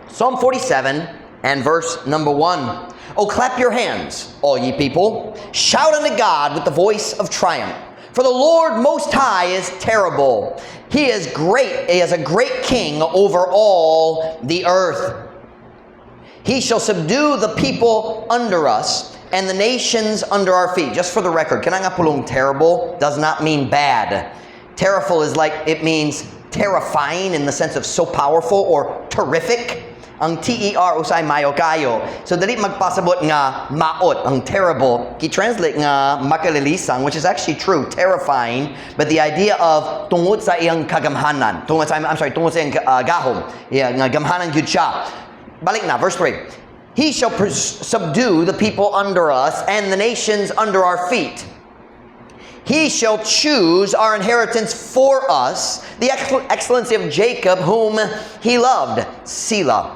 Psalm 47 and verse number 1. Oh, clap your hands, all ye people. Shout unto God with the voice of triumph. For the Lord Most High is terrible. He is great. He is a great king over all the earth. He shall subdue the people under us and the nations under our feet. Just for the record, kanangapulong terrible does not mean bad. Terrible is like, it means terrifying in the sense of so powerful or terrific. Ang T-E-R usay mayo kayo. So dali magpasabot nga maot, ang terrible. Ki-translate nga makalilisang, which is actually true, terrifying, but the idea of tungod sa iyang kagamhanan. Tungod sa iyang gahom. Yeah, nga gamhanan gyud siya. Balik na, verse 3. He shall subdue the people under us and the nations under our feet. He shall choose our inheritance for us, the excellency of Jacob, whom he loved. Selah.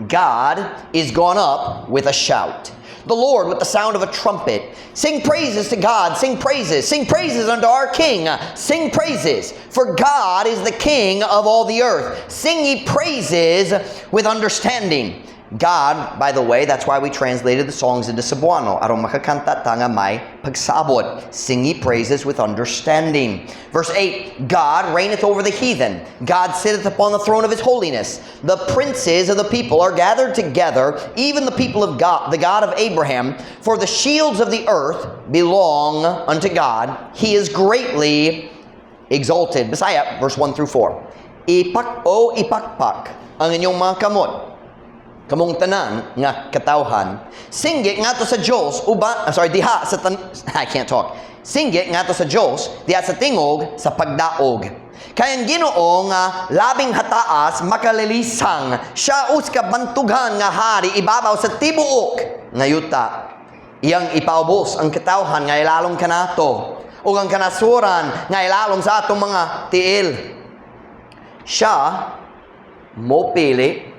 God is gone up with a shout. The Lord with the sound of a trumpet. Sing praises to God. Sing praises. Sing praises unto our King. Sing praises. For God is the King of all the earth. Sing ye praises with understanding. God, by the way, that's why we translated the songs into Cebuano. Aron makakanta tanga may pagsabot. Sing ye praises with understanding. Verse 8, God reigneth over the heathen. God sitteth upon the throne of his holiness. The princes of the people are gathered together, even the people of God, the God of Abraham. For the shields of the earth belong unto God. He is greatly exalted. Bisaya, verse 1 through 4. Ipakpak ang inyong mga kamot. Kamong tanan nga katawhan, singgit nga to sa Diyos diha sa I can't talk. Singgit nga to sa Diyos diha sa tingog sa pagdaog. Kayang Ginoo nga labing hataas makalilisang, siya uska bantugan nga hari ibabaw sa tibuok nga yuta. Iyang ipaubos ang katawhan nga ilalom kanato ug ang kanasuran nga ilalom sa atong mga tiil. Siya mo pili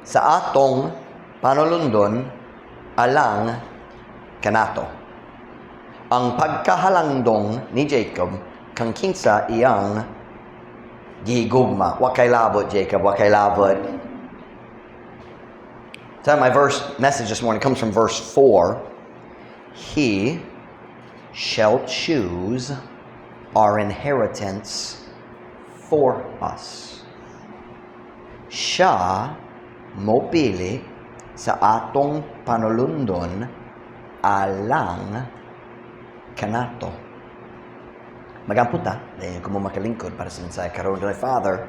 sa atong panulundon alang kanato. Ang pagkahalangdong ni Jacob kang kinsa iyang gihigugma. Wa kay labot, Jacob, wa kay labot. So my message this morning comes from verse 4. He shall choose our inheritance for us. Siya mopili sa atong panulundon alang kanato. Magamputa, dahil kung makalingkod para sa mensahe karon. Father,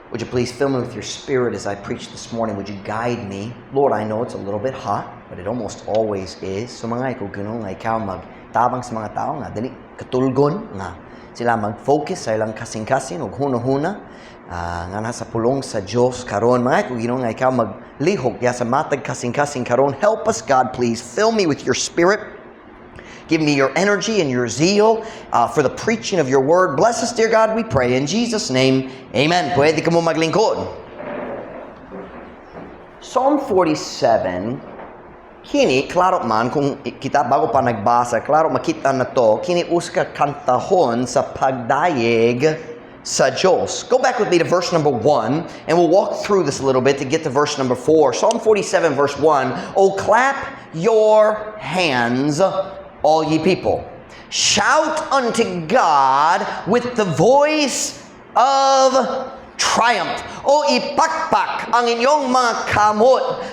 would you please fill me with your spirit as I preach this morning? Would you guide me? Lord, I know it's a little bit hot, but it almost always is. So mga ikaw ganun nga ikaw magtabang sa mga tao nga dali katulgon nga sila mag-focus sa ilang kasing-kasing ug huna-huna nga nasa pulong sa Diyos karon. Mga ikaw nga ikaw maglihok ya sa matag kasing-kasing karon. Help us, God, please. Fill me with your spirit. Give me your energy and your zeal for the preaching of your word. Bless us, dear God, we pray. In Jesus' name, amen. Pwede ka mo maglingkod. Psalm 47, kini, klaro man, kung kita bago pa nagbasa, klaro makita na to, kini uska kantahon sa pagdayeg sa Diyos. Go back with me to verse number 1, and we'll walk through this a little bit to get to verse number 4. Psalm 47, verse 1, Oh, clap your hands, all ye people. Shout unto God with the voice of triumph. O ipakpak ang inyong mga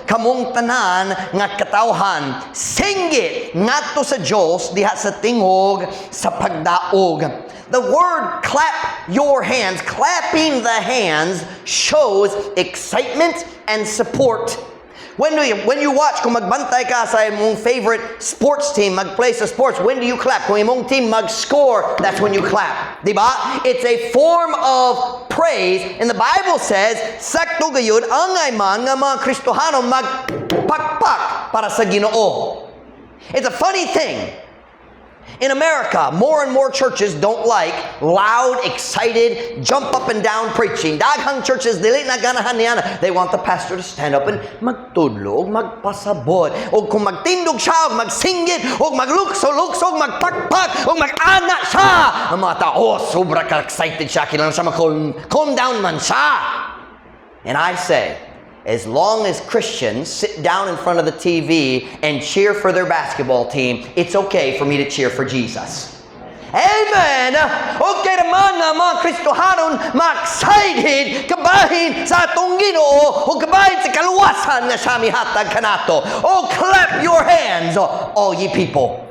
kamong tanan nga katawhan. Singgit ngadto sa Dios diha sa tingog sa pagdaog. The word clap your hands, clapping the hands shows excitement and support. When you watch, kung magbantay ka sa imong favorite sports team, mag-play sa sports, when do you clap? Kung imong team mag-score, that's when you clap. Diba? It's a form of praise. And the Bible says, sakto gayud, angay man nga mga Kristohano magpakpak para sa Ginoo. It's a funny thing. In America, more and more churches don't like loud, excited, jump up and down preaching. Daghang churches, dili na ganahan niya. They want the pastor to stand up and magtudlo, magpasabot. O kung magtindog siya, o magsinggit, o maglukso-lukso, magpakpak, o mag-ana siya. Ang mga tao, sobra ka-excited siya. Kailangan siya calm down man siya. And I say, as long as Christians sit down in front of the TV and cheer for their basketball team, it's okay for me to cheer for Jesus. Amen! Okay naman na mga Kristohanon ma-excited kabahin sa atong Ginoo o kabahin sa kaluwasan na siya mihatag kanato. Oh, clap your hands, all ye people.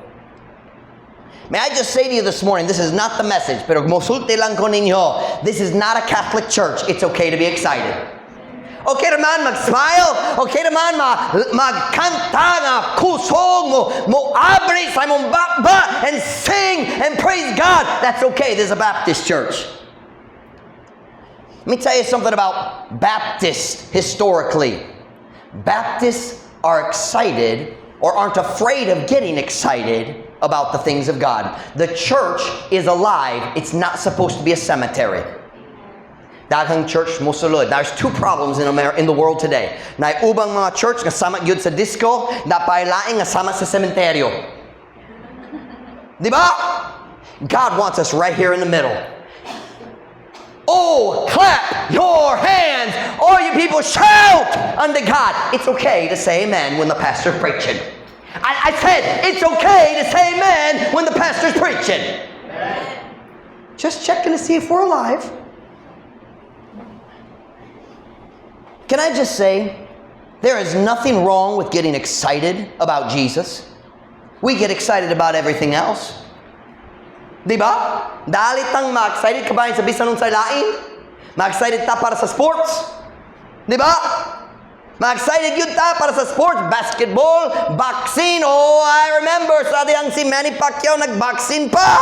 May I just say to you this morning, this is not the message, pero musulti lang ko ninyo, this is not a Catholic church. It's okay to be excited. Okay naman mag-smile, okay naman magkanta nga kusog mo abre sa mong bakba and sing and praise God. That's okay. This is a Baptist church. Let me tell you something about Baptists historically. Baptists are excited or aren't afraid of getting excited about the things of God. The church is alive. It's not supposed to be a cemetery. Daghang church mosulod. There's two problems in the world today. Na ubang mga church nga sama gyud sa disco, napailaing nga sama sa sementeryo. Di ba? God wants us right here in the middle. Oh, clap your hands. All you people shout unto God. It's okay to say amen when the pastor's preaching. I said it's okay to say amen when the pastor's preaching. Just checking to see if we're alive. Can I just say, there is nothing wrong with getting excited about Jesus. We get excited about everything else. Diba? Dalit tang ma-excited ka ba sa bisan ng lain? Ma-excited ta para sa sports? Diba? Ma-excited yun ta para sa sports, basketball, boxing. Oh, I remember sa diyang si Manny Pacquiao nag-boxing pa.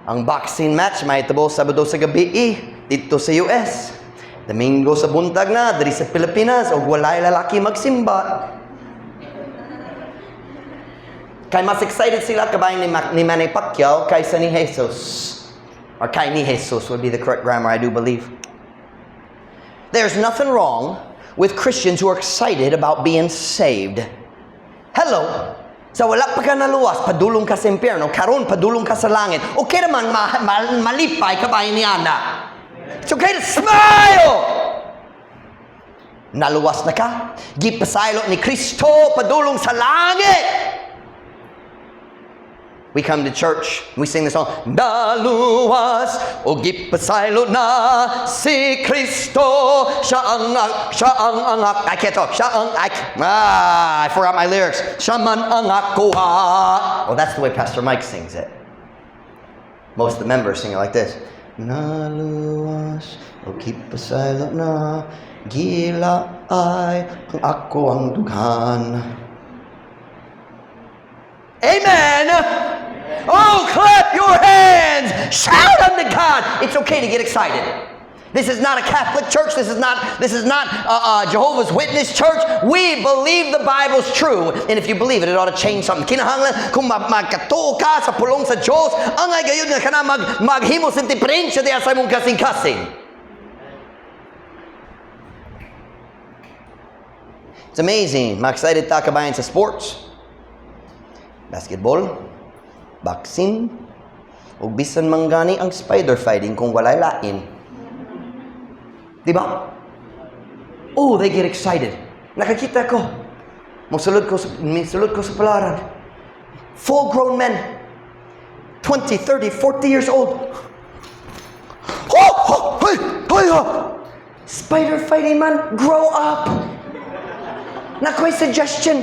Ang boxing match may tabo Sabado sa gabi dito sa US. Domingo sa buntag na, diri sa Pilipinas, o walay lalaki magsimba. Kay mas excited sila kabayan ni Manny Pacquiao kaysa ni Jesus. Or kay ni Jesus would be the correct grammar, I do believe. There's nothing wrong with Christians who are excited about being saved. Hello? Sa wala pa ka naluwas, padulong ka sa impyerno, karon padulong ka sa langit. Okay naman malipay kabayan ni Ana. It's okay to smile. Naluwas na ka. Gipasaylo ni Kristo padulong sa langit. We come to church, we sing the song, Naluwas o gipasaylo na si Kristo. I can't talk. I forgot my lyrics. Siya man ang akuha. Oh, that's the way Pastor Mike sings it. Most of the members sing it like this. Naluwas o gipasaylo na gila ay kung ako ang dughan. Amen. Oh, clap your hands. Shout unto God. It's okay to get excited. This is not a Catholic church. This is not Jehovah's Witness church. We believe the Bible's true. And if you believe it, it ought to change something. Kinahanglan kung magkatuo ka sa pulong sa Diyos, ang ay gayon nga kana maghimo sa diferensya diya sa imong kasing-kasing. It's amazing. Ma-excited ta kabayan sa sports. Basketball, boxing, ug bisan manggani ang spider fighting kung walay lain. Diba? Oh, they get excited. Nakakita ko. Musulod ko sa palaran. Full-grown men. 20, 30, 40 years old. Spider fighting man, grow up. Nakoy suggestion.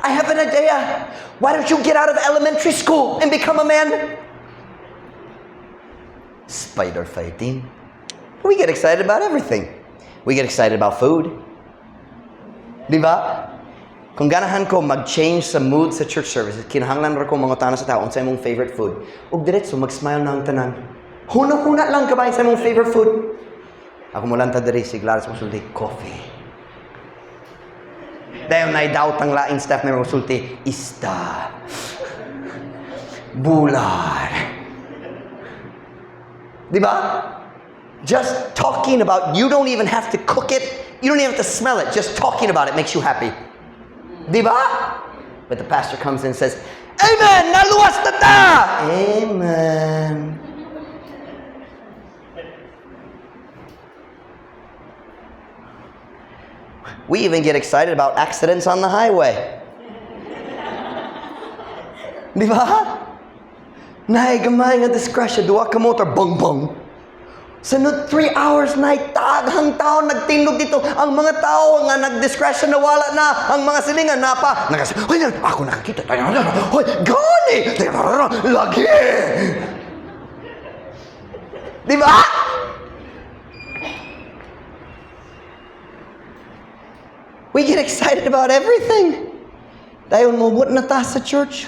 I have an idea. Why don't you get out of elementary school and become a man? Spider fighting. We get excited about everything. We get excited about food. Diba? Kung ganahan ko mag-change sa mood sa church service, kinahanglan ra ko mangutana sa tao unsay imong favorite food. Ug diretso mag-smile na ang tanan. Huna-huna lang ka ba sa imong favorite food? Ako mo lang ta diri siglar sa musulti, coffee. Dahil na-doubt ang laing staff member musulti, ista. Bular. Diba? Just talking about, you don't even have to cook it. You don't even have to smell it. Just talking about it makes you happy. Diba? But the pastor comes in and says, Amen! Naluwas na ta! Amen. We even get excited about accidents on the highway. Di ba? Nahigamay nga disgrasya, duwa ka motor, bang-bang. Sunod 3 hours na, taghang tao nagtindog dito. Ang mga tao nga nagdisgrasya nawala na. Ang mga silingan napa. Hoy, ako nakakita. Hoy, gani! Lagi! Di ba? We get excited about everything. Dahil mubot na ta sa church.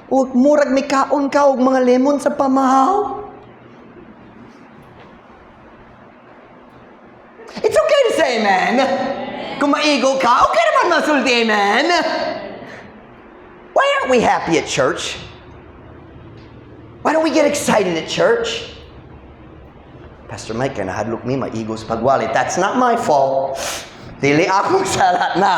Huwag murag may kaon ka og mga lemon sa pamahaw. It's okay to say amen. Kung maigo ka, okay naman masulti amen. Why aren't we happy at church? Why don't we get excited at church? Pastor Mike, kaya nahadlok mi, maigo sa pagwalit. That's not my fault. Dili akong salat na.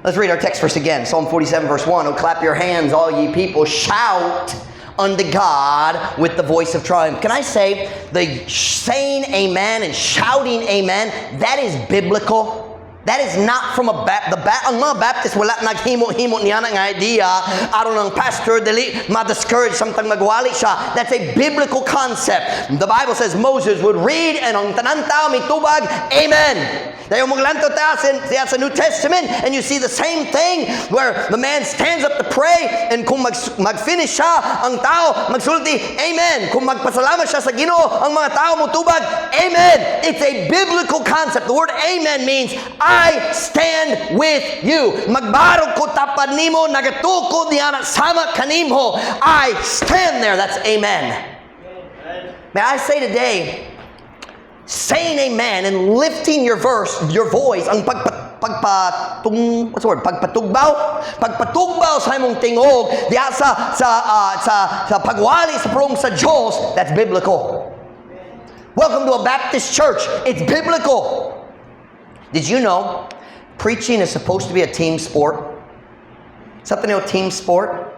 Let's read our text verse again. Psalm 47 verse 1. Oh, clap your hands, all ye people. Shout unto God with the voice of triumph. Can I say, the saying amen and shouting amen, that is biblical. That is not from ang mga Baptist, wala naghimo-himo niya ng idea. Aron ng pastor, dili ma-discourage samtang magwali siya. That's a biblical concept. The Bible says Moses would read and ang tanan tao mitubag, amen. Dahil maglanto tayo sa New Testament and you see the same thing where the man stands up to pray and kung mag-finish siya, ang tao magsulti, amen. Kung magpasalamat siya sa Ginoo, ang mga tao mutubag, amen. It's a biblical concept. The word amen means, I stand with you. Magbarog ko tapad nimo, nagatukod niya na sama kanimo. I stand there. That's amen. May I say today, saying amen and lifting your voice, ang pagpatugbaw sa imong tingog diya sa pagwali sa prong sa Diyos, that's biblical. Welcome to a Baptist church. It's biblical. Did you know preaching is supposed to be a team sport? Something a team sport?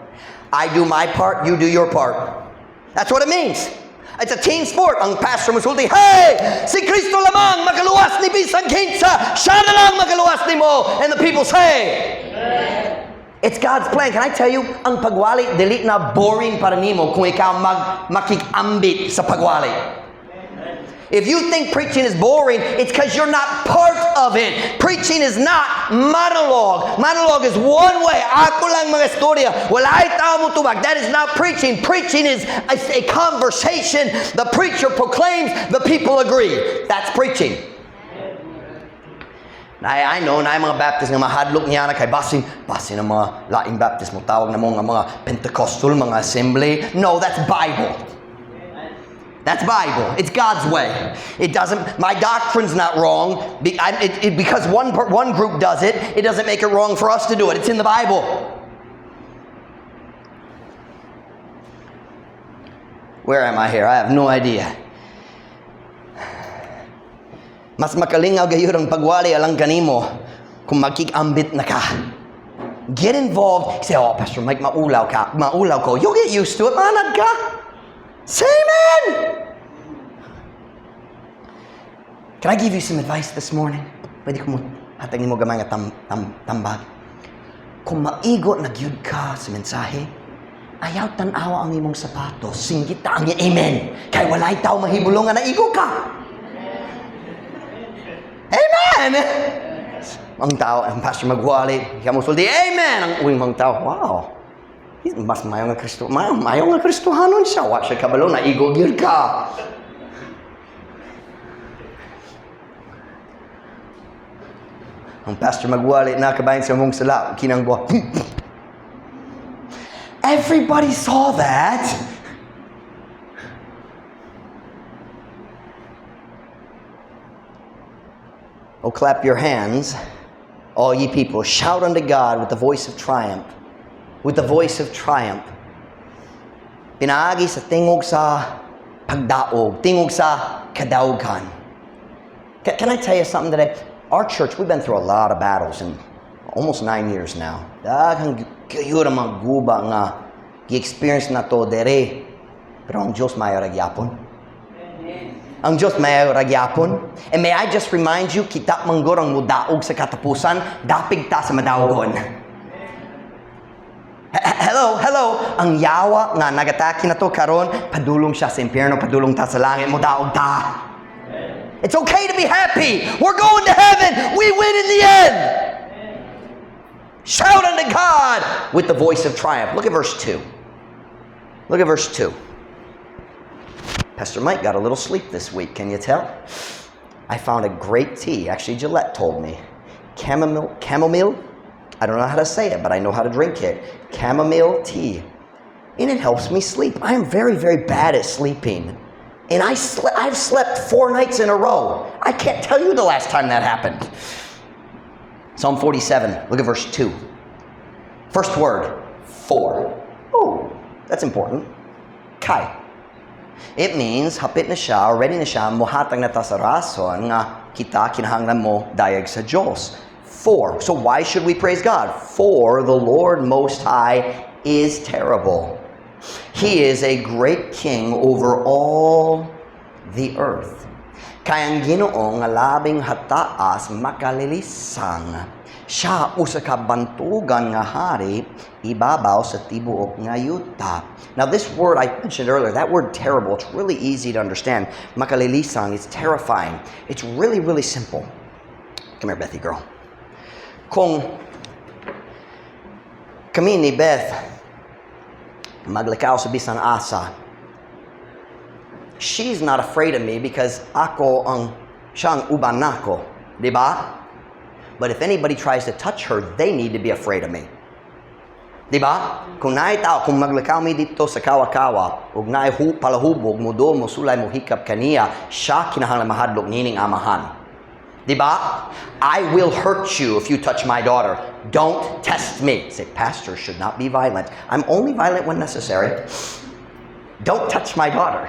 I do my part, you do your part. That's what it means. It's a team sport. Ang pastor musulti, hey! Si Kristo lamang makaluwas ni bisang kinsa. Siya na lang makaluwas ni mo. And the people say, amen. It's God's plan. Can I tell you, ang pagwali, dili na boring para nimo kung ikaw makikambit sa pagwali. If you think preaching is boring, it's because you're not part of it. Preaching is not monologue. Monologue is one way. Ako lang mga istorya. Walay tao mo tubag. That is not preaching. Preaching is a conversation. The preacher proclaims, the people agree. That's preaching. I know na mga Baptist nga mahadlok niya na kay basin ng mga laing Baptist mo tawag na mga Pentecostal, mga assembly. No, that's Bible. That's Bible. It's God's way. It doesn't. My doctrine's not wrong. Because one group does it, it doesn't make it wrong for us to do it. It's in the Bible. Where am I here? I have no idea. Mas makalingaw gayud ang pagwali alang kanimo kung magkikambit na ka. Get involved. Say, oh, Pastor Mike, maulaw ko. You'll get used to it. Manad ka. Say amen! Can I give you some advice this morning? Pwede ko mo hatagin mo gamay nga tambag. Kung maigo nagyud ka sa mensahe, ayaw tanawa ang imong sapatos, singgit ta ang amen. Kay walay tao mahibulong nga naigo ka. Amen! Ang tao, ang pastor magwali, ikaw mo sulti, amen! Ang uwing mga tao, wow. Mas mayo nga Kristo, mayo nga Kristohanon siya. Wa siya kabalo na igogir ka. Ang pastor magwali na kabayan sa mong sala, kinang buha. Everybody saw that. Oh, clap your hands, all ye people. Shout unto God with the voice of triumph. With the voice of triumph. Pinaagi sa tingog sa pagdaog, tingog sa kadaugan. Can I tell you something today? Our church, we've been through a lot of battles in almost 9 years now. Daghang kayo mga guba nga gi-experience na to dere. Pero ang Diyos mayo ragyapon. Ang Diyos may ragyapon. And may I just remind you, kita manggurang mudaog sa katapusan, dapig ta sa madaugon. Hello. Ang yawa nga nagataki na to karon, padulong siya sa impyerno, padulong ta sa langit, mudaog ta. It's okay to be happy. We're going to heaven. We win in the end. Shout unto God with the voice of triumph. Look at verse 2. Look at verse 2. Pastor Mike got a little sleep this week, can you tell? I found a great tea. Actually, Gillette told me. Chamomile? I don't know how to say it, but I know how to drink it. Chamomile tea. And it helps me sleep. I am very, very bad at sleeping. And I've slept 4 nights in a row. I can't tell you the last time that happened. Psalm 47, look at verse 2. First word, for. Oh, that's important. Kai. It means, hapit na siya, or ready na siya, muhatag na ta sa rason, nga kita kinahanglan mo dayag sa Diyos. For. So why should we praise God? For the Lord Most High is terrible. He is a great king over all the earth. Kaya ang Ginoo nga labing hataas makalilisang. Siya usa ka bantugan nga hari ibabaw sa tibuok nga yuta. Now this word I mentioned earlier, that word terrible, it's really easy to understand. Makalilisang, it's terrifying. It's really, really simple. Come here, Bethy girl. Kung kami ni Beth maglakaw sa bisan asa, she's not afraid of me because siya ang uban nako, di ba? But if anybody tries to touch her, they need to be afraid of me. Di ba? Kung kung maglakaw mi dito sa kawa-kawa, ug naay palahubog, mudo, musulay, muhikap kaniya, siya kinahanglan mahadlok nining amahan. Di ba? I will hurt you if you touch my daughter. Don't test me. Say, pastors should not be violent. I'm only violent when necessary. Don't touch my daughter.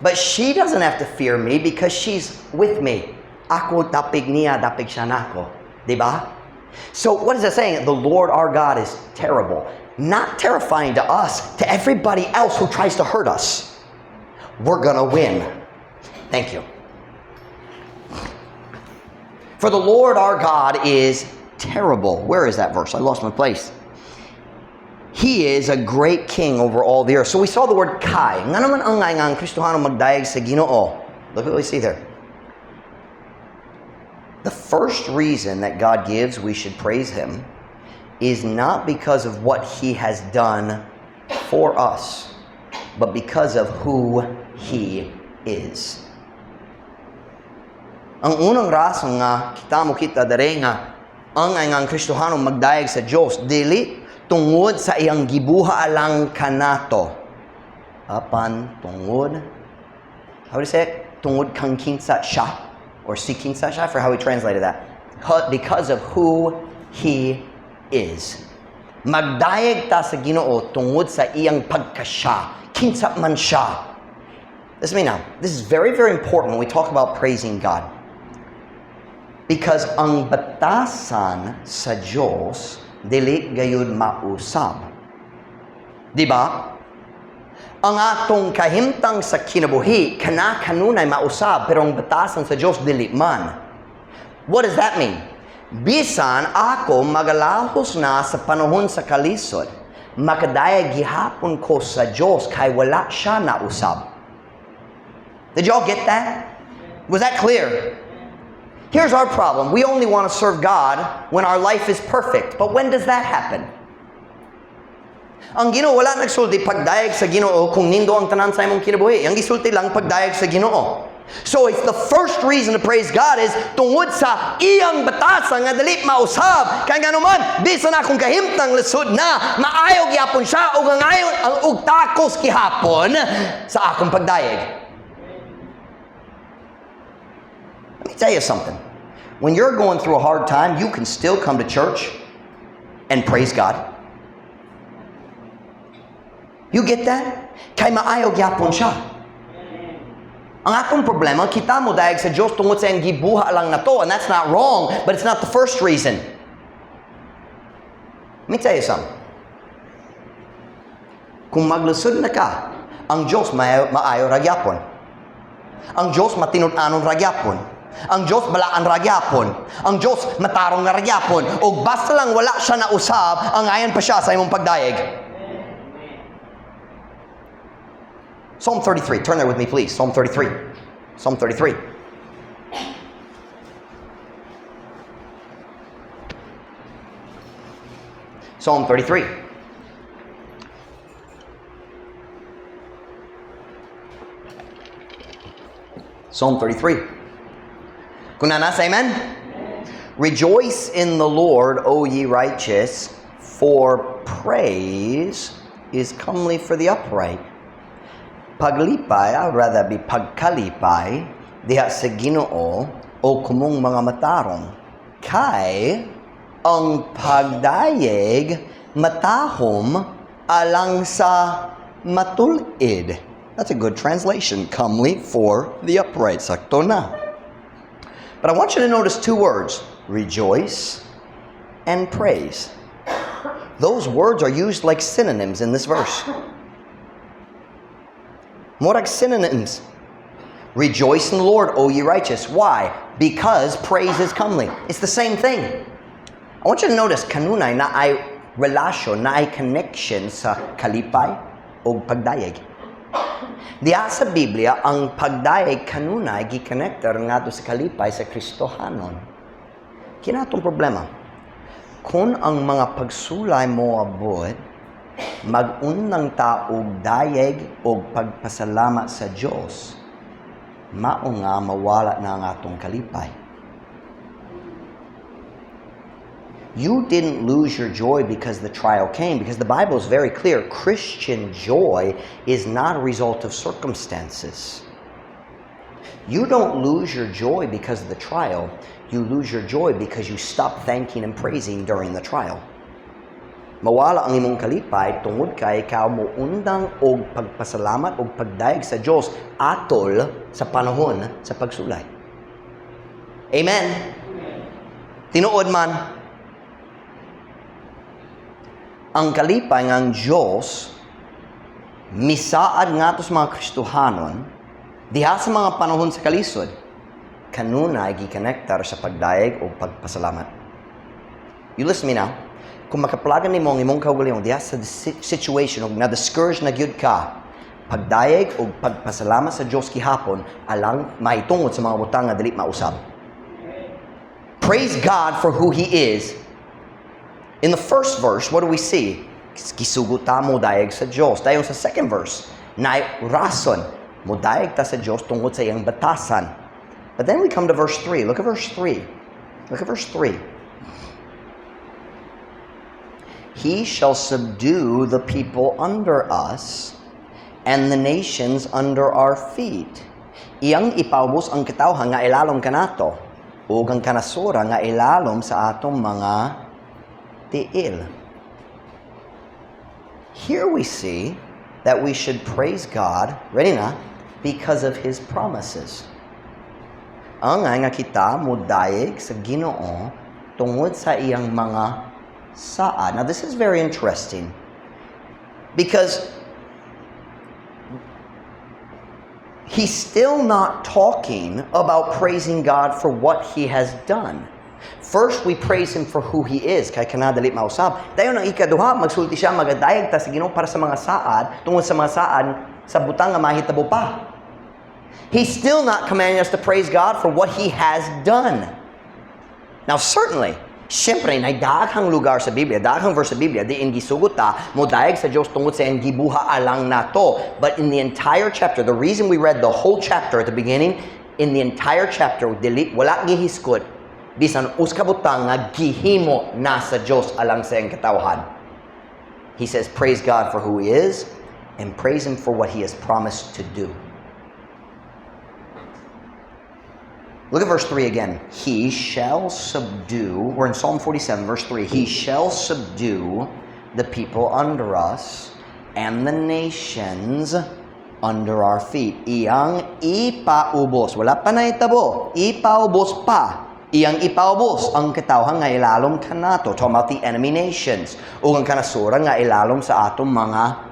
But she doesn't have to fear me because she's with me. Ako dapig niya, dapig siya nako. Di ba? So what is it saying? The Lord our God is terrible. Not terrifying to us, to everybody else who tries to hurt us. We're gonna win. Thank you. For the Lord our God is terrible. Where is that verse? I lost my place. He is a great king over all the earth. So we saw the word kai. Nga naman ang nga Kristohano magdayeg sa Ginoo. Look at what we see there. The first reason that God gives we should praise Him is not because of what He has done for us, but because of who He is. Ang unang rason nga kita dere nga ang Kristohano magdayeg sa Dios dili tungod sa iyang gibuha alang kanato. Apan tungod, how do you say it? Tungod kang kinsa siya. Or si kinsa siya, for how we translated that. Because of who He is. Magdayeg ta sa Ginoo tungod sa iyang pagkasya. Kinsa man siya. Listen to me now. This is very, very important when we talk about praising God. Because ang batasan sa Diyos dili gayud mausab. Di ba? Ang atong kahimtang sa kinabuhi kanunay mausab pero ang batasan sa Diyos dili man. What does that mean? Bisan ako magalahos na sa panahon sa kalisod, makadayag gihapon ko sa Diyos kay wala siya nausab. Did y'all get that? Was that clear? Here's our problem. We only want to serve God when our life is perfect. But when does that happen? Ang Ginoo wala nagsulti pagdayeg sa Ginoo kung nindo ang tanan sa imong kinabuhi. Ang gisulti lang pagdayeg sa Ginoo. So it's the first reason to praise God is tungod sa iyang batasan nga dili mausab. Kaya nga naman, bisan akong kahimtang lisod na, maayog yapon siya ug ang takos gihapon sa akong pagdayeg. Let me tell you something. When you're going through a hard time, you can still come to church and praise God. You get that? Kay maayog yapon siya. Ang akong problema, kita mo dahil sa Diyos tungod sa iyang gibuha lang na to, and that's not wrong, but it's not the first reason. Let me tell you something. Kung maglusod na ka, ang Diyos maayo ragyapon. Ang Diyos matinud-anon ragyapon. Ang Diyos balaan ragyapon. Ang Diyos matarong nga ragyapon. O basta lang wala siya na usab, ang ayan pa siya sa imong pagdayeg. Psalm 33. Turn there with me, please. Psalm 33. Psalm 33. Psalm 33. Psalm 33. Kung nasa, amen? Rejoice in the Lord, O ye righteous, for praise is comely for the upright. Paglipay, I'd rather be pagkalipay, diha sa Ginoo, o kumong mga matarong. Kay, ang pagdayeg matahom alang sa matulid. That's a good translation. Comely for the upright. Sakto na. But I want you to notice two words. Rejoice and praise. Those words are used like synonyms in this verse. Murag synonyms. Rejoice in the Lord, O ye righteous. Why? Because praise is comely. It's the same thing. I want you to notice, kanunay na ay relasyon, na ay connection sa kalipay o pagdayeg. Diya sa Biblia, ang pagdayeg kanunay gi-connector nga sa kalipay sa Kristohanon. Kinatong problema. Kung ang mga pagsulay mo abot, mag-unang taog dayeg o pagpasalamat sa Diyos, mao nga mawala na ang atong kalipay. You didn't lose your joy because the trial came, because the Bible is very clear. Christian joy is not a result of circumstances. You don't lose your joy because of the trial. You lose your joy because you stop thanking and praising during the trial. Mawala ang imong kalipay tungod kay ikaw mo undang og pagpasalamat og pagdayeg sa Dios atol sa panahon sa pagsulay. Amen. Tinuod man, ang kalipay ng Diyos, misaad nga to sa mga Kristohanon, diha sa mga panahon sa kalisod, kanunay gi-connectar sa pagdayeg o pagpasalamat. You listen me now. Kung makaplagan nimo ang imong kaugalingon diha sa situation og na-discourage na gyud ka, pagdayeg o pagpasalamat sa Diyos gihapon alang mahitungod sa mga butang nga dili mausab. Praise God for who He is. In the first verse, what do we see? Gisuguta mo dayeg sa Diyos. Dayon sa second verse, na rason mo dayeg ta sa Diyos tungod sa iyang batasan. But then we come to verse 3. Look at verse 3. Look at verse 3. He shall subdue the people under us and the nations under our feet. Iyang ipaubos ang katawhan nga ilalom kanato ug ang kanasura nga ilalom sa atong mga tiil. Here we see that we should praise God, ready na, because of His promises. Ang nga kita mudayeg sa Ginoo tungod sa iyang mga saad. Now this is very interesting because he's still not talking about praising God for what He has done. First, we praise Him for who He is, kay kanadalit mausab. Dayon ang ikaduha, magsulti siya, magadayag ta sa Ginoo para sa mga saad, tungod sa mga saad, sa butang nga mahitabo pa. He's still not commanding us to praise God for what He has done. Now, certainly, siyempre, may daghang lugar sa Biblia, daghang verse sa Biblia, diin gisugot ta, modayag sa Diyos tungod sa iyang gibuha alang nato. But in the entire chapter, the reason we read the whole chapter at the beginning, in the entire chapter, wala gihiskot, bisan uskabutang nga gihimo na sa Diyos alang sa iyang katawhan. He says, praise God for who He is, and praise Him for what He has promised to do. Look at verse 3 again. He shall subdue, we're in Psalm 47, verse 3. He shall subdue the people under us and the nations under our feet. Iyang ipaubos. Wala pa na itabo. Ipaubos pa. Iyang ipaubos ang katawhan nga ilalom kanato. Talking about the enemy nations. O ang kanasura nga ilalom sa atong mga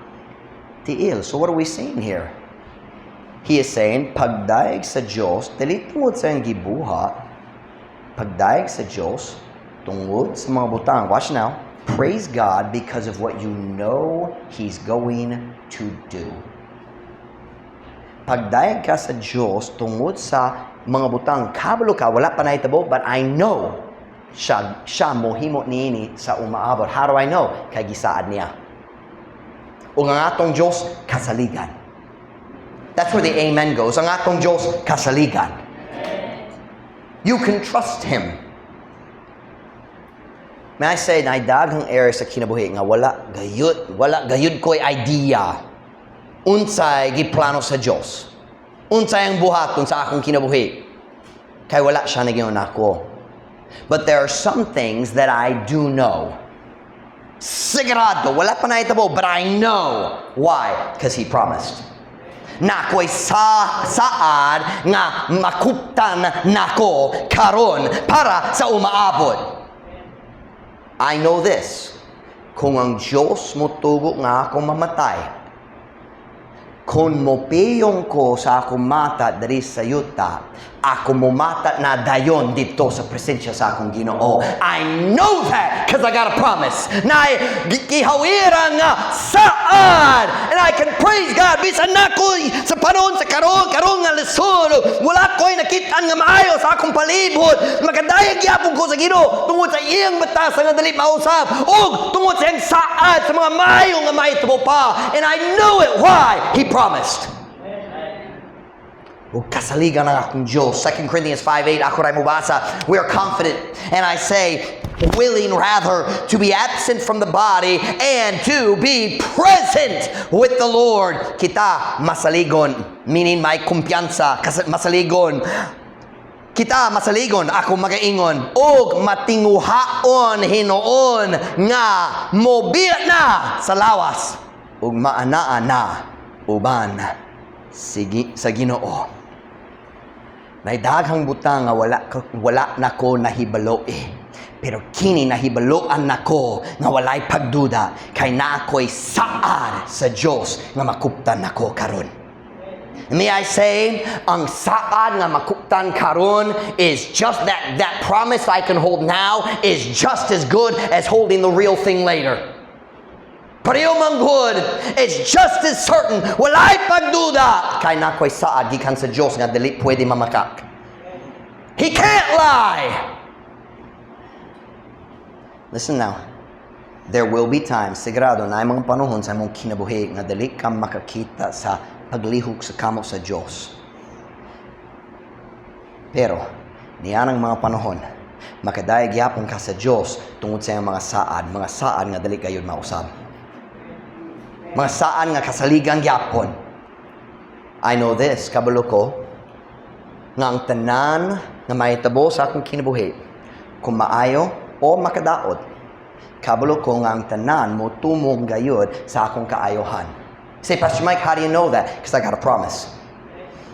tiil. So what are we seeing here? He is saying, pagdaig sa Diyos, dili tungod sa iyang gibuha, pagdaig sa Diyos, tungod sa mga butang. Watch now. Praise God because of what you know He's going to do. Pagdaig ka sa Diyos, tungod sa mga butang, kabalo ka, wala pa nahitabo, but I know siya mohimo niini sa umaabot. How do I know? Kay gisaad niya. O ang atong Diyos, kasaligan. That's where the amen goes. Ang atong Diyos, kasaligan. You can trust Him. May I say, na daghang area sa kinabuhi nga wala gayud ko'y idea unsay giplano sa Diyos. Unsay ang buhaton sa akong kinabuhi. Kay wala siya nagingon ako. But there are some things that I do know. Sigurado, wala pa nahitabo, but I know. Why? Because He promised. Na ako'y saad nga makuptan nako karon para sa umaabot. I know this. Kung ang Diyos motugo nga ako mamatay, kung mopiyong ko sa akong mata dari sa yuta, ako mumata na dayon dito sa presensya sa akong Ginoo. I know that because I got a promise. Na gihawiran nga saan. And I can praise God. Bisan na ko sa panahon sa karon nga lisod. Wala ko'y nakitaan nga maayo sa akong palibot. Makadayag yapon ko sa Ginoo tungod sa iyang batasan nga dali mausap. O tungod sa iyang saad sa mga maayo nga mahitabo pa. And I know it. Why? He promised. O kasaligan ng akong Diyos. 2 Corinthians 5:8, ako rin mubasa. We are confident, and I say, willing rather to be absent from the body and to be present with the Lord. Kita masaligon, meaning may kumpiyansa, masaligon. Kita masaligon, ako magaingon, og matinguhaon hinoon nga mobiya na sa lawas, ug maanaan na uban sa Ginoo. Naidaghang butang nga wala na ko nahibalo Pero kini nahibaloan nako nga walay pagduda kay na ako'y saad sa Diyos nga makuptan nako karon. May I say, ang saad nga makuptan karon is just that promise I can hold now is just as good as holding the real thing later. Pareho man good, it's just as certain, walay pagduda, kay na ko'y saad gikan sa Diyos nga dili pwede mamakak. He can't lie. Listen now, there will be times, sigurado na mga panahon sa mong kinabuhi nga dili ka makakita sa paglihok sa kamo sa Diyos. Pero, niyan ang mga panahon, makadayag yapon ka sa Diyos tungod sa mga saad nga dili gayud mausab. Mga saan nga kasaligang yapon. I know this, kabalo ko, nga ang tanan nga mahitabo sa akong kinabuhi, kung maayo o makadaot, kabalo ko nga ang tanan mo tumong gayod sa akong kaayohan. Say, Pastor Mike, how do you know that? Because I got a promise.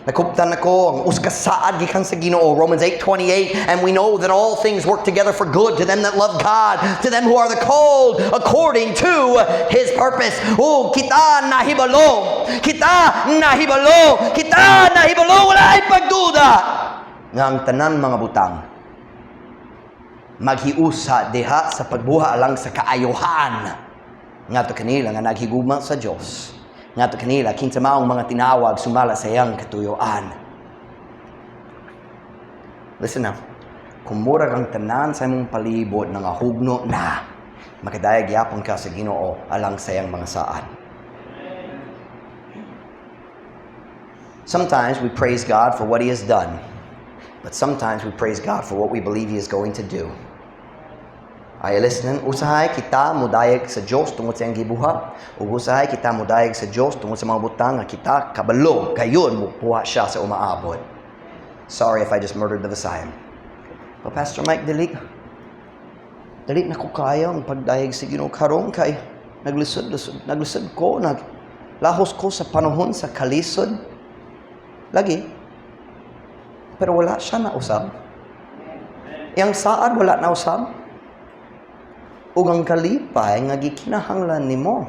Nakuptan ako ang uskasaad gikan sa Ginoo, Romans 8:28, and we know that all things work together for good to them that love God, to them who are the called according to His purpose. Oh, kita nahibalo, wala ay pagduda nga ang tanan mga butang maghiusa diha sa pagbuha alang sa kaayohan ngadto kanila nga naghigugma sa Dios. Nga to kanila, kinsa maong mga tinawag sumala sa iyang katuyuan. Listen now, kung murag ang tanan sa imong palibot nga hugno na, makadayag yapon ka sa Ginoo alang sa iyang mga saad. Sometimes we praise God for what He has done, but sometimes we praise God for what we believe He is going to do. Ay listening, usahay kita mudayeg sa Diyos tungod sa iyang gibuhat, ug usahay kita mudayeg sa Diyos tungod sa mga butang nga kita kabalo gayon mupuha siya sa umaabot. Sorry if I just murdered the Visayan. But Pastor Mike, dili na ko kaya ang pagdayeg sa Ginoo karon kay naglisod ko, naglahos ko sa panahon sa kalisod. Lagi. Pero wala siya na usab. Yang saad wala na usab. Ug ang kalipay nga gikinahanglan nimo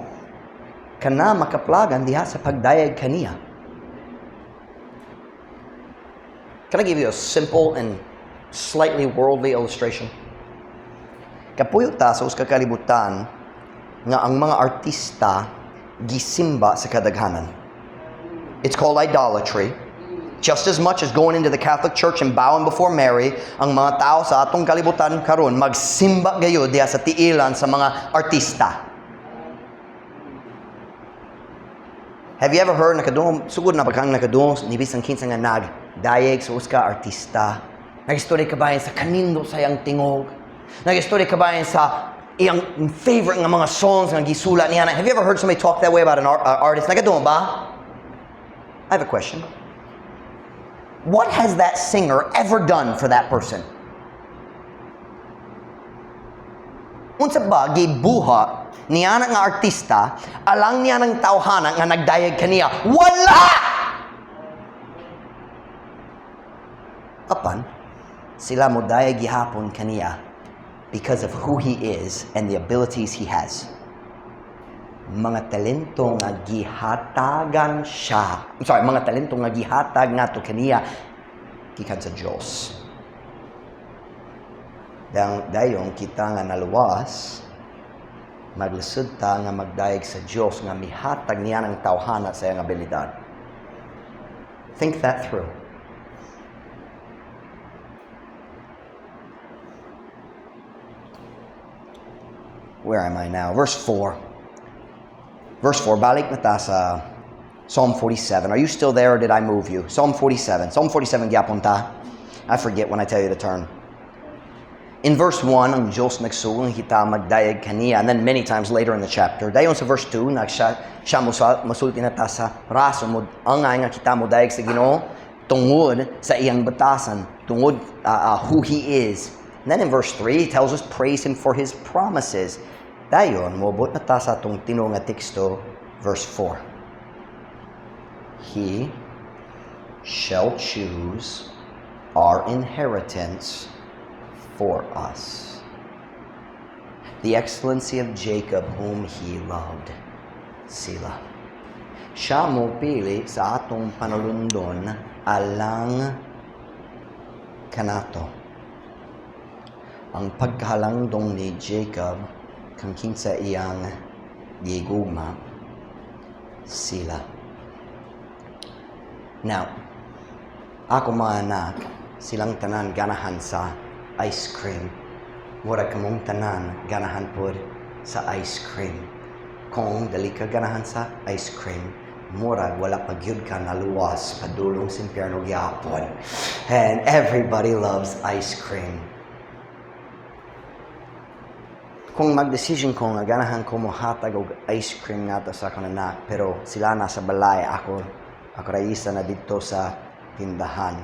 kana makaplagan diha sa pagdayeg kaniya. Can I give you a simple and slightly worldly illustration? Kapuyo ta sa usa ka kalibutan nga ang mga artista gisimba sa kadaghanan. It's called idolatry. Just as much as going into the Catholic Church and bowing before Mary, ang mga tao sa atong kalibutan karon magsimba gayud diha sa tiilan sa mga artista. Have you ever heard nakadungog sugod na pagkang nakadungog ni bisang kinsa nga nagdayeg sa uska artista? Nagistorya kabayan sa kanindo sayang tingog. Nagistorya kabayan sa iyang favorite nga mga songs nga gisulat niya. Have you ever heard somebody talk that way about an artist? Nakadungog ba? I have a question. What has that singer ever done for that person? Unsa ba gibuha niya nga artista alang niya ng tawhana nga nagdayeg kaniya? Wala! Apan, sila mo dayeg gihapon kaniya because of who he is and the abilities he has. Mga talento nga gihatagan siya. Mga talento nga gihatag nato kaniya gikan sa Dios. Dayon kita nga naluwas, maglisod ta nga magdayeg sa Dios nga mihatag niya ng tawhana sa iyang abilidad. Think that through. Where am I now? Verse 4. Verse 4, balik na ta sa Psalm 47. Are you still there or did I move you? Psalm 47. Psalm 47, gyapon ta. I forget when I tell you to turn. In verse 1, ang Diyos nagsuong kita magdayeg kaniya. And then many times later in the chapter. Dayon sa verse 2, siya masulti na ta sa raso mo. Ang nga kita mo dayeg sa Ginoo tungod sa iyang batasan. Tungod who He is. And then in verse 3, He tells us praise Him for His promises. Dayon, mobot na ta sa itong tinong nga teksto, verse 4. He shall choose our inheritance for us. The excellency of Jacob whom He loved. Sila. Siya mo pili sa atong panulundon alang kanato. Ang pagkahalangdong ni Jacob kang kinsa iyang gigugma sila. Now, ako mga anak, silang tanan ganahan sa ice cream. Mura kamong tanan ganahan pod sa ice cream. Kung dali ka ganahan sa ice cream, murag wala pagyud ka naluwas padulong sa impyerno gyapon. And everybody loves ice cream. Kung mag-decision ko nga ganahan ko mohatag og ice cream nato sa akong anak, pero sila na sa balay, ako raisa na dito sa tindahan.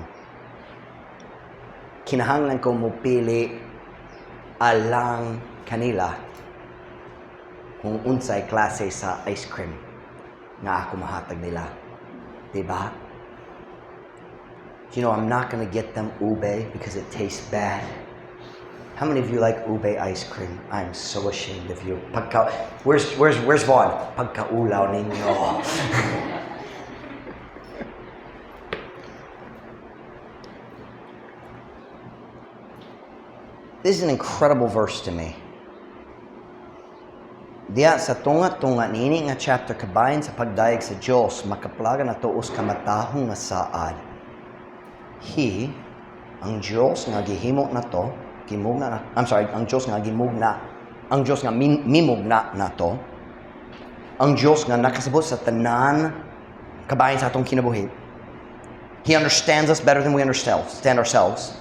Kinahanglan ko mo pili alang kanila kung unsay klase sa ice cream nga ako mahatag nila. Diba? You know, I'm not gonna get them ube because it tastes bad. How many of you like ube ice cream? I'm so ashamed of you. Where's Vaughn? Pagkaulaw ninyo. This is an incredible verse to me. Diya sa tunga-tunga nini nga chapter kabayan sa pagdayeg sa Dios, makaplaga na tuos kamatahong nga saad. He, ang Dios nga gihimo na to, ang Diyos nga gimugna, ang Diyos nga mimugna nato, ang Diyos nga nakasabot sa tanan kabayan sa atong kinabuhi. He understands us better than we understand ourselves.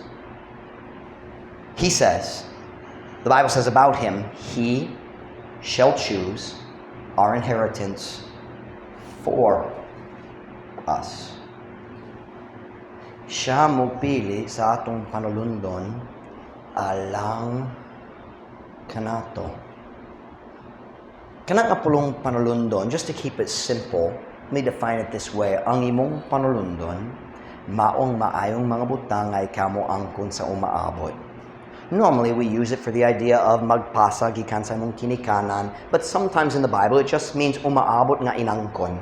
He says, the Bible says about Him, He shall choose our inheritance for us. Siya mo pili sa atong panulundon alang kanato. Kanang apulong panulundon, just to keep it simple, let me define it this way. Ang imong panulundon, maong maayong mga butang ay kamo angkon sa umaabot. Normally, we use it for the idea of magpasa gikan sa imong kinikanan, but sometimes in the Bible, it just means umaabot nga inangkon.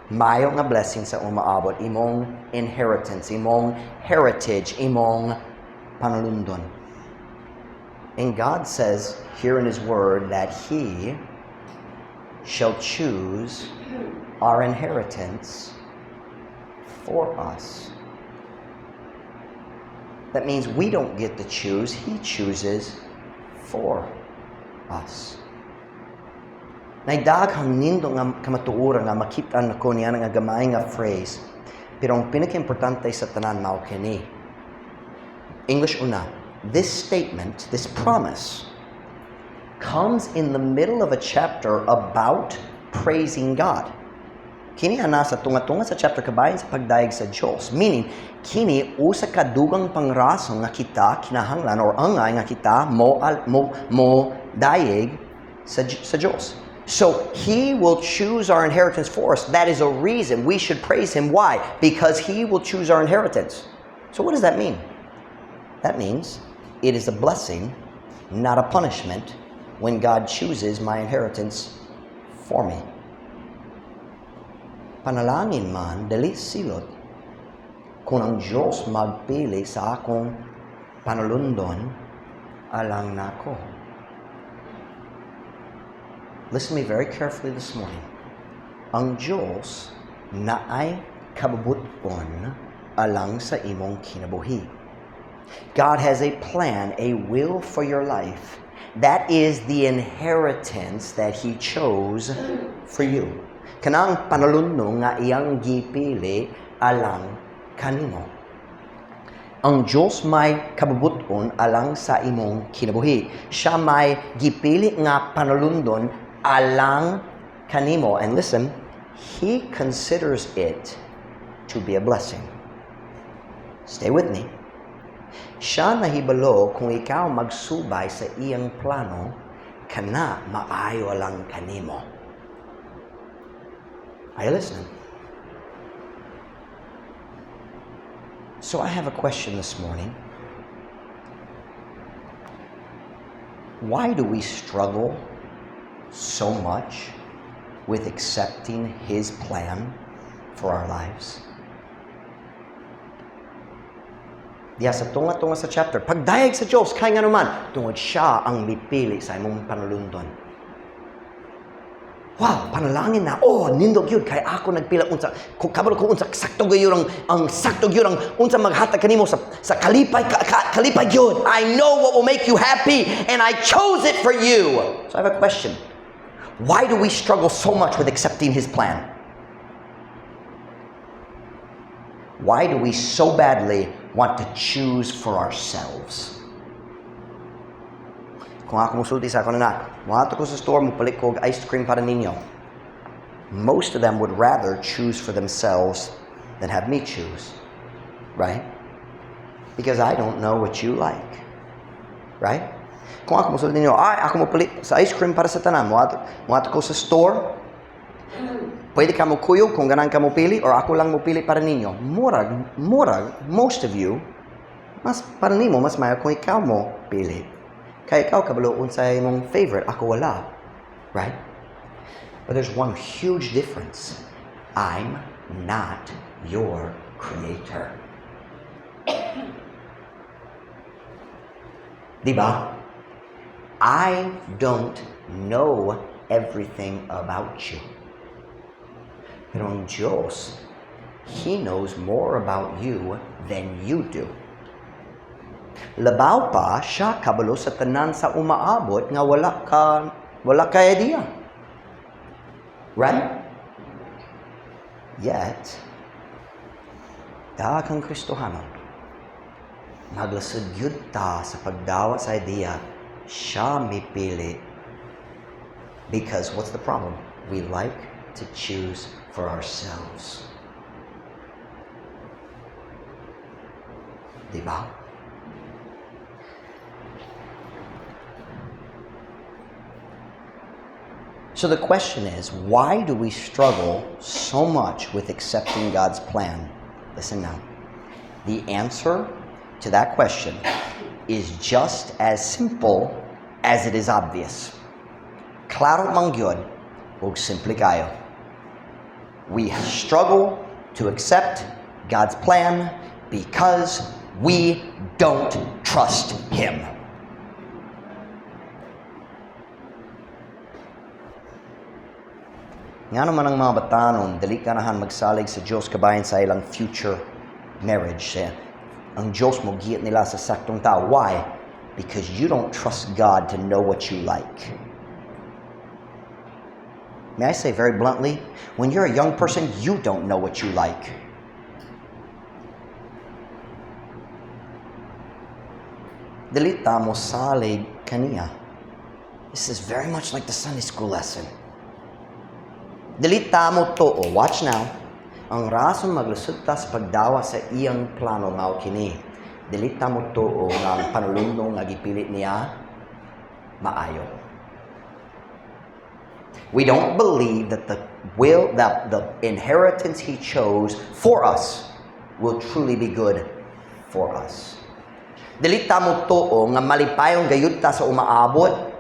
Mayo nga blessing sa umaabot, imong inheritance, imong heritage, imong panalundon. And God says here in His Word that He shall choose our inheritance for us. That means we don't get to choose, He chooses for us. Naidaghang nindo nga kamatuoran nga makita ko niya nga gamay nga phrase, pero ang pinaka-importante sa tanan mao kini. English una, this statement, this promise, comes in the middle of a chapter about praising God. Kini ana sa tunga-tunga sa chapter kabayan sa pagdayeg sa Diyos. Meaning, kini usa ka dugang pangrason nga kita kinahanglan or angay nga kita mo dayeg sa Diyos. So, He will choose our inheritance for us. That is a reason we should praise Him. Why? Because He will choose our inheritance. So what does that mean? That means it is a blessing, not a punishment, when God chooses my inheritance for me. Panalangin man, dali silot, kung ang Diyos magpili sa akong panalundon, alang nako. Listen to me very carefully this morning. Ang Diyos na ay kabubuton alang sa imong kinabuhi. God has a plan, a will for your life. That is the inheritance that He chose for you. Kanang panalunong nga iyang gipili alang kanimo. Ang Diyos may kabubuton alang sa imong kinabuhi. Siya may gipili nga panalundon alang kanimo. And listen, He considers it to be a blessing. Stay with me. Siya nahibalo kung ikaw magsubay sa iyang plano, kana maayo lang kanimo. Are you listening? So I have a question this morning. Why do we struggle so much with accepting His plan for our lives? Diya sa tunga-tunga sa chapter, pagdayeg sa Diyos, kaya nga naman, tungod siya ang mipili sa imong panalundon. Wow, panalangin na, nindog yun, kaya ako nagpila unsa, kung kabalo ko unsa, sakto gyud ang sakto gyud ang unsa maghatag kanimo sa kalipay gyud. I know what will make you happy, and I chose it for you. So I have a question. Why do we struggle so much with accepting His plan? Why do we so badly want to choose for ourselves? Kung ako musulti sa ako na mga ko sa store, mupalit ko ice cream para ninyo. Most of them would rather choose for themselves than have me choose. Right? Because I don't know what you like. Right? Kung ako musulti ninyo, ako mupalit sa ice cream para sa tanan. Mga ko sa store, pwede ka mo kuyo kung ganang ka mo pili or ako lang mo pili para ninyo. Murag, most of you, mas para nimo, mas mayo kung ikaw mo pili. Kaya ikaw kabaloon sa imong favorite, ako wala. Right? But there's one huge difference. I'm not your creator. Diba? I don't know everything about you. Pero ang Diyos, He knows more about you than you do. Labaw pa, siya kabalo sa tanan sa umaabot nga wala ka idea. Right? Yet, daghang Kristohanon, naglasod yun ta sa pagdawa sa idea, siya mipili. Because what's the problem? We like to choose for ourselves. Diba? So the question is, why do we struggle so much with accepting God's plan? Listen now. The answer to that question is just as simple as it is obvious. Klaro man gyud ug simple kayo. We struggle to accept God's plan because we don't trust Him. Nga naman ang mga batanon, dali kanahan magsalig sa Diyos kabayan sa ilang future marriage. Ang Diyos mo giyat nila sa saktong tao. Why? Because you don't trust God to know what you like. May I say very bluntly, when you're a young person, you don't know what you like. Dili ta mo salig kaniya. This is very much like the Sunday school lesson. Dili ta mo to, watch now. Ang rason maglusot ta sa pagdawa sa iyang plano mao kini. Dili ta mo to nga ang panulundong nga gipilit niya maayo. We don't believe that the inheritance He chose for us will truly be good for us. Dili ta mo to nga malipayong gayud ta sa umaabot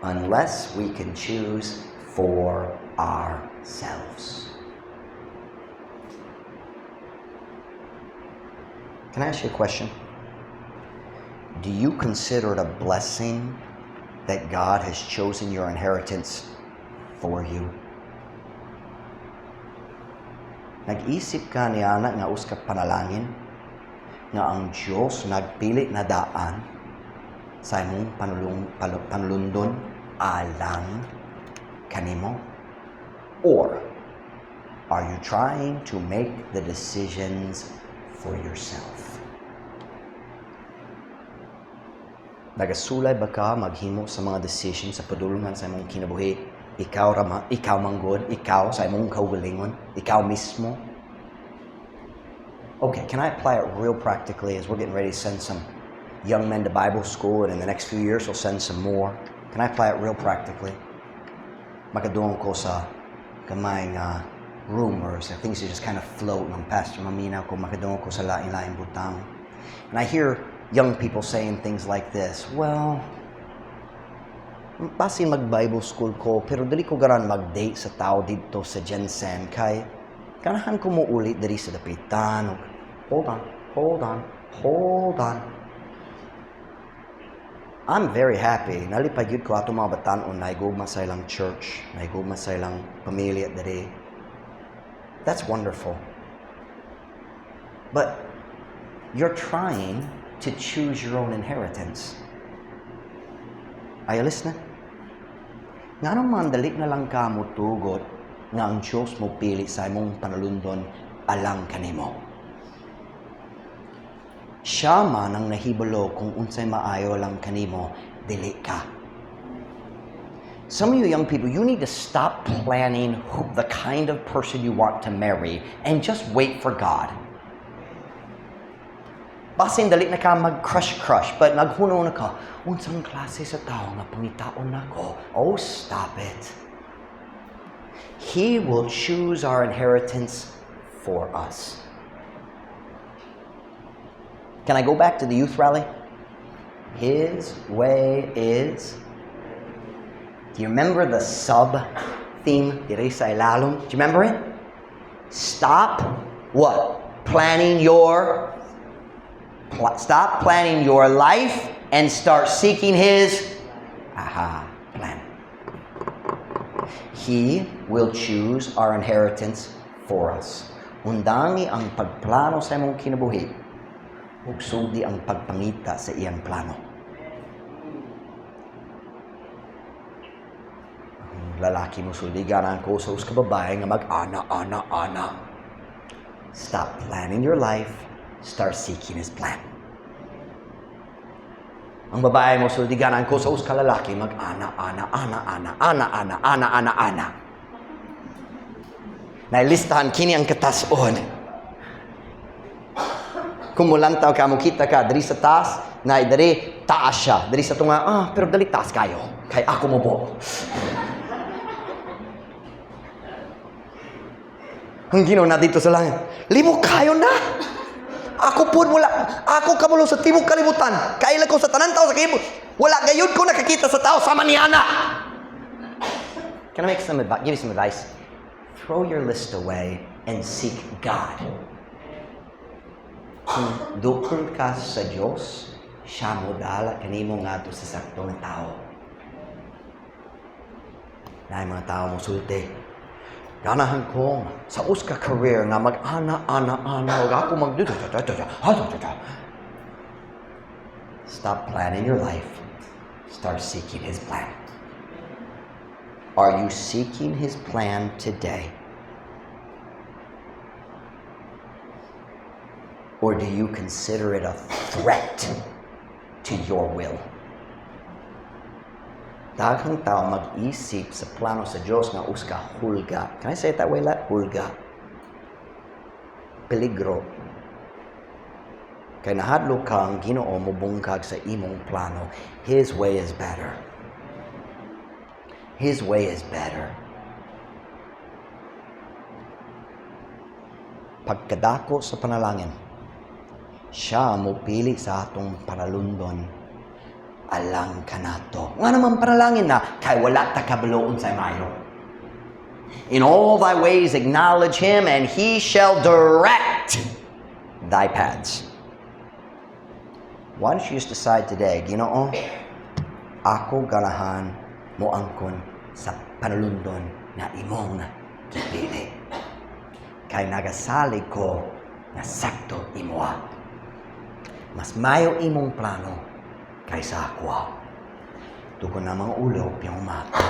unless we can choose for ourselves. Can I ask you a question? Do you consider it a blessing that God has chosen your inheritance for you? Nag-isip ka niya nga uskat panalangin nga ang Diyos nagpili na daan sa imong panulundon alang kanimo? Or are you trying to make the decisions for yourself? Nagasulay ba ka maghimo sa mga decisions sa padulungan sa imong kinabuhi? Ikaw manggod, ikaw sa imong kaugalingon, ikaw mismo? Okay, can I apply it real practically as we're getting ready to send some young men to Bible school, and in the next few years we'll send some more? Can I apply it real practically? Makadungong ko sa kamay nga rumors and things that just kind of float ng Pastor Maminaw ko, makadungong ko sa lain-lain butang. And I hear young people saying things like this, well, pasin mag-Bible school ko, pero dali ko garan mag-date sa tao dito sa Jensen, kay kanahan ko mo ulit dali sa dapitan. Hold on. I'm very happy. Nalipay yun ko ato mga batanon na igugma sa ilang church, na igugma sa ilang pamilya dali. That's wonderful. But you're trying to choose your own inheritance. Are you listening? Nga naman dali na lang ka mo tugot nga ang Diyos mo pili sa imong panulundon alang kanimo. Siya man ang nahibalo kung unsay maayo lang kanimo, dili ka. Some of you young people, you need to stop planning the kind of person you want to marry and just wait for God. Basin dali na ka mag-crush, but naghuno na ka, unsang klase sa tao nga pangitaon nako. Oh, stop it. He will choose our inheritance for us. Can I go back to the youth rally? His way is... Do you remember the sub-theme? Diri sa ilalom? Do you remember it? Stop what? Stop planning your life and start seeking His plan. He will choose our inheritance for us. Undangi ang pagplano sa imong kinabuhi ug sugdi ang pagpangita sa iyang plano. Ang lalaki mo suldiganan ko sa ka babae nga mag-ana. Stop planning your life, start seeking His plan. Ang babae mo suldiganan ko sa ka lalaki mag-ana. Nailistahan kini ang katason. Kung mulantaw ka, mukita ka, dali sa taas, na dali taas siya. Dali sa tunga, pero dali taas kayo. Kay ako mo po. Ang ginawa na dito sa langit, libog kayo na. Ako po, ako kamulo sa tibok kalibutan. Kailan ko sa tanan tao sa kibot. Wala gayud ko nakakita sa tao, sama ni Ana. Can I make some advice? Give you some advice? throw your list away and seek God. Kung dukol ka sa Diyos, siya mo dala kanimo nga to sa saktong tao. Na mga tao mo sulti. Ganahan ko sa uska career nga mag-ana, huwag ako Stop planning your life. Start seeking His plan. Are you seeking His plan today? Or do you consider it a threat to your will? Daghang tao mag-isip sa plano sa Diyos nga uska hulga. Can I say it that way? Hulga. Peligro. Kay nahadlo kang Ginoo mubungkag sa imong plano. His way is better. His way is better. Pagkadako sa panalangin, siya mo pili sa atong panalundon. Alang ka na to. Nga naman panalangin na, kay wala ta kabaloon sa mayo. In all thy ways acknowledge Him, and He shall direct thy paths. Why don't you just decide today, Ginoo, ako ganahan mo angkon sa panalundon na imong kipili. Kay nagasalig ko na sakto imoa. Mas mayo imong plano kaysa ako. Tugon na mga ulo, piyong mata.